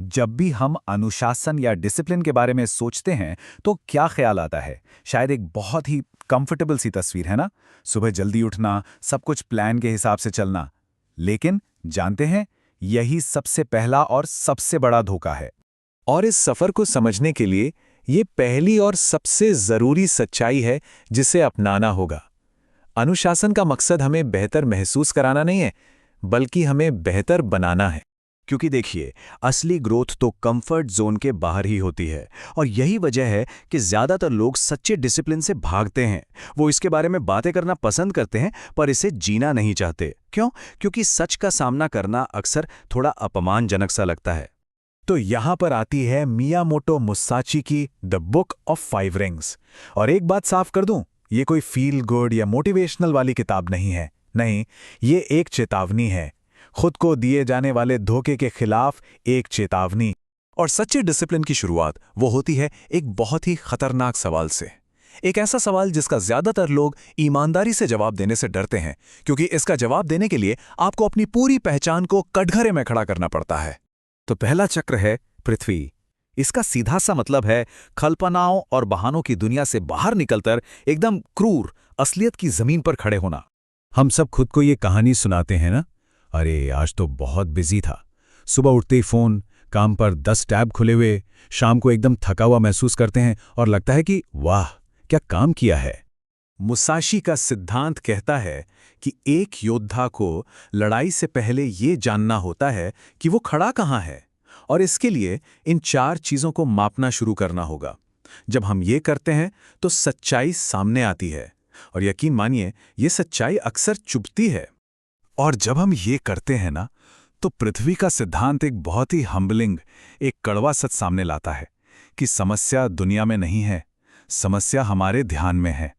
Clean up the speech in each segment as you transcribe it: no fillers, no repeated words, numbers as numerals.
जब भी हम अनुशासन या डिसिप्लिन के बारे में सोचते हैं तो क्या ख्याल आता है? शायद एक बहुत ही कंफर्टेबल सी तस्वीर, है ना? सुबह जल्दी उठना, सब कुछ प्लान के हिसाब से चलना। लेकिन जानते हैं, यही सबसे पहला और सबसे बड़ा धोखा है। और इस सफर को समझने के लिए ये पहली और सबसे जरूरी सच्चाई है जिसे अपनाना होगा। अनुशासन का मकसद हमें बेहतर महसूस कराना नहीं है, बल्कि हमें बेहतर बनाना है। क्योंकि देखिए, असली ग्रोथ तो कंफर्ट जोन के बाहर ही होती है। और यही वजह है कि ज़्यादातर लोग सच्चे डिसिप्लिन से भागते हैं। वो इसके बारे में बातें करना पसंद करते हैं, पर इसे जीना नहीं चाहते। क्यों? क्योंकि सच का सामना करना अक्सर थोड़ा अपमानजनक सा लगता है। तो यहां पर आती है मियामोटो मुसाशी की द बुक ऑफ 5 रिंग्स। और एक बात साफ कर दूं, ये कोई फील गुड या मोटिवेशनल वाली किताब नहीं है। नहीं, ये एक चेतावनी है, खुद को दिए जाने वाले धोखे के खिलाफ एक चेतावनी। और सच्चे डिसिप्लिन की शुरुआत वो होती है एक बहुत ही खतरनाक सवाल से। एक ऐसा सवाल जिसका ज्यादातर लोग ईमानदारी से जवाब देने से डरते हैं, क्योंकि इसका जवाब देने के लिए आपको अपनी पूरी पहचान को कटघरे में खड़ा करना पड़ता है। तो पहला चक्र है पृथ्वी। इसका सीधा सा मतलब है कल्पनाओं और बहानों की दुनिया से बाहर निकलकर एकदम क्रूर असलियत की जमीन पर खड़े होना। हम सब खुद को ये कहानी सुनाते हैं ना, अरे आज तो बहुत बिजी था, सुबह उठते ही फोन, काम पर 10 टैब खुले हुए, शाम को एकदम थका हुआ महसूस करते हैं और लगता है कि वाह क्या काम किया है। मुसाशी का सिद्धांत कहता है कि एक योद्धा को लड़ाई से पहले ये जानना होता है कि वो खड़ा कहाँ है, और इसके लिए इन 4 चीजों को मापना शुरू करना होगा। जब हम ये करते हैं तो सच्चाई सामने आती है, और यकीन मानिए ये सच्चाई अक्सर चुभती है। और जब हम ये करते हैं ना, तो पृथ्वी का सिद्धांत एक बहुत ही हम्बलिंग, एक कड़वा सच सामने लाता है कि समस्या दुनिया में नहीं है, समस्या हमारे ध्यान में है।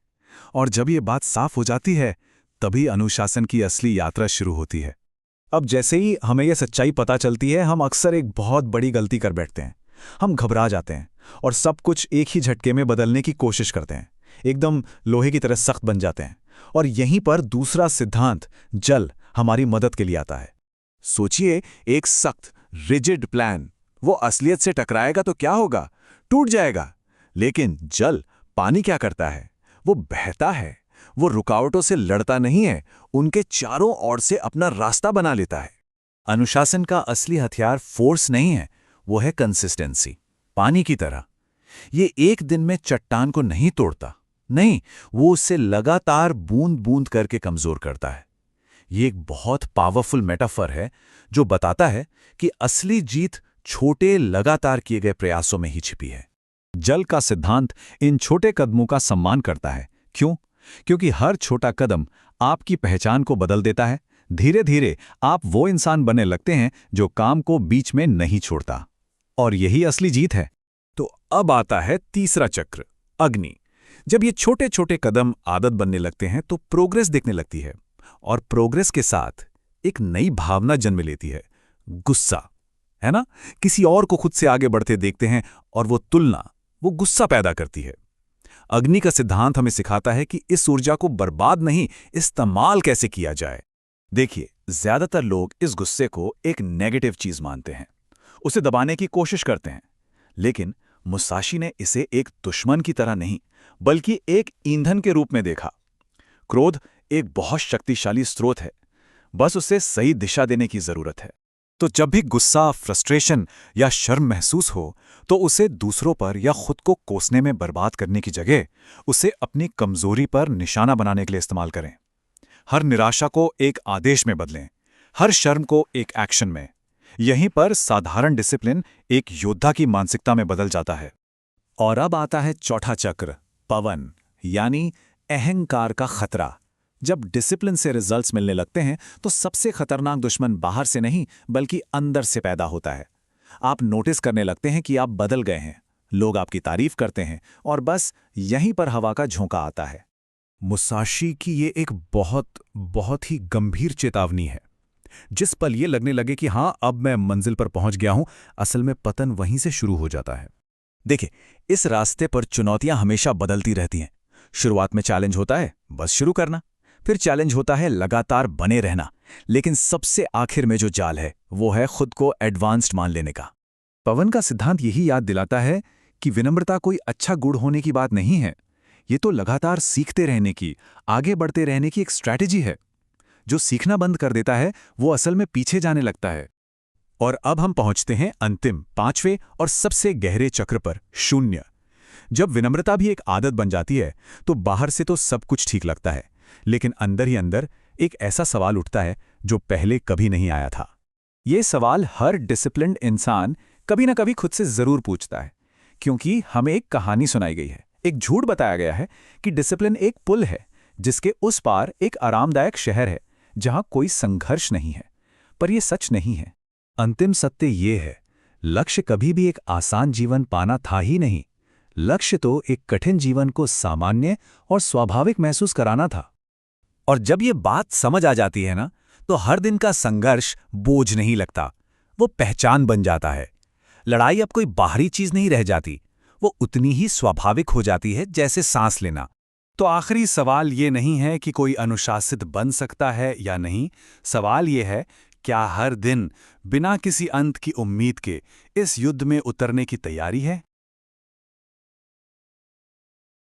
और जब ये बात साफ हो जाती है, तभी अनुशासन की असली यात्रा शुरू होती है। अब जैसे ही हमें यह सच्चाई पता चलती है, हम अक्सर एक बहुत बड़ी गलती कर बैठते हैं। हम घबरा जाते हैं और सब कुछ एक ही झटके में बदलने की कोशिश करते हैं, एकदम लोहे की तरह सख्त बन जाते हैं। और यहीं पर दूसरा सिद्धांत जल हमारी मदद के लिए आता है। सोचिए, एक सख्त रिजिड प्लान वो असलियत से टकराएगा तो क्या होगा? टूट जाएगा। लेकिन जल, पानी क्या करता है? वो बहता है, वो रुकावटों से लड़ता नहीं है, उनके चारों ओर से अपना रास्ता बना लेता है। अनुशासन का असली हथियार फोर्स नहीं है, वो है कंसिस्टेंसी। पानी की तरह ये एक दिन में चट्टान को नहीं तोड़ता, नहीं, वो उससे लगातार बूंद बूंद करके कमजोर करता है। ये एक बहुत पावरफुल मेटाफर है जो बताता है कि असली जीत छोटे लगातार किए गए प्रयासों में ही छिपी है। जल का सिद्धांत इन छोटे कदमों का सम्मान करता है। क्यों? क्योंकि हर छोटा कदम आपकी पहचान को बदल देता है। धीरे धीरे आप वो इंसान बनने लगते हैं जो काम को बीच में नहीं छोड़ता। और यही असली जीत है। तो अब आता है तीसरा चक्र, अग्नि। जब ये छोटे छोटे कदम आदत बनने लगते हैं तो प्रोग्रेस दिखने लगती है, और प्रोग्रेस के साथ एक नई भावना जन्म लेती है, गुस्सा। है ना? किसी और को खुद से आगे बढ़ते देखते हैं और वो तुलना, वो गुस्सा पैदा करती है। अग्नि का सिद्धांत हमें सिखाता है कि इस ऊर्जा को बर्बाद नहीं, इस्तेमाल कैसे किया जाए। देखिए, ज्यादातर लोग इस गुस्से को एक नेगेटिव चीज मानते हैं, उसे दबाने की कोशिश करते हैं। लेकिन मुसाशी ने इसे एक दुश्मन की तरह नहीं, बल्कि एक ईंधन के रूप में देखा। क्रोध एक बहुत शक्तिशाली स्रोत है, बस उसे सही दिशा देने की जरूरत है। तो जब भी गुस्सा, फ्रस्ट्रेशन या शर्म महसूस हो, तो उसे दूसरों पर या खुद को कोसने में बर्बाद करने की जगह उसे अपनी कमजोरी पर निशाना बनाने के लिए इस्तेमाल करें। हर निराशा को एक आदेश में बदलें, हर शर्म को एक एक्शन में। यहीं पर साधारण डिसिप्लिन एक योद्धा की मानसिकता में बदल जाता है। और अब आता है चौथा चक्र, पवन, यानी अहंकार का खतरा। जब डिसिप्लिन से रिजल्ट्स मिलने लगते हैं तो सबसे खतरनाक दुश्मन बाहर से नहीं, बल्कि अंदर से पैदा होता है। आप नोटिस करने लगते हैं कि आप बदल गए हैं, लोग आपकी तारीफ करते हैं, और बस यहीं पर हवा का झोंका आता है। मुसाशी की ये एक बहुत ही गंभीर चेतावनी है। जिस पल ये लगने लगे कि हाँ, अब मैं मंजिल पर पहुंच गया हूं, असल में पतन वहीं से शुरू हो जाता है। देखिए, इस रास्ते पर चुनौतियां हमेशा बदलती रहती हैं। शुरुआत में चैलेंज होता है बस शुरू करना, फिर चैलेंज होता है लगातार बने रहना, लेकिन सबसे आखिर में जो जाल है वो है खुद को एडवांस्ड मान लेने का। पवन का सिद्धांत यही याद दिलाता है कि विनम्रता कोई अच्छा गुण होने की बात नहीं है। ये तो लगातार सीखते रहने की, आगे बढ़ते रहने की एक स्ट्रैटेजी है। जो सीखना बंद कर देता है वो असल में पीछे जाने लगता है। और अब हम पहुंचते हैं अंतिम, पांचवें और सबसे गहरे चक्र पर, शून्य। जब विनम्रता भी एक आदत बन जाती है तो बाहर से तो सब कुछ ठीक लगता है, लेकिन अंदर ही अंदर एक ऐसा सवाल उठता है जो पहले कभी नहीं आया था। ये सवाल हर डिसिप्लिन्ड इंसान कभी ना कभी खुद से जरूर पूछता है, क्योंकि हमें एक कहानी सुनाई गई है, एक झूठ बताया गया है कि डिसिप्लिन एक पुल है जिसके उस पार एक आरामदायक शहर है जहां कोई संघर्ष नहीं है। पर यह सच नहीं है। अंतिम सत्य ये है, लक्ष्य कभी भी एक आसान जीवन पाना था ही नहीं। लक्ष्य तो एक कठिन जीवन को सामान्य और स्वाभाविक महसूस कराना था। और जब ये बात समझ आ जाती है ना, तो हर दिन का संघर्ष बोझ नहीं लगता, वो पहचान बन जाता है। लड़ाई अब कोई बाहरी चीज नहीं रह जाती, वो उतनी ही स्वाभाविक हो जाती है जैसे सांस लेना। तो आखिरी सवाल ये नहीं है कि कोई अनुशासित बन सकता है या नहीं। सवाल ये है, क्या हर दिन बिना किसी अंत की उम्मीद के इस युद्ध में उतरने की तैयारी है?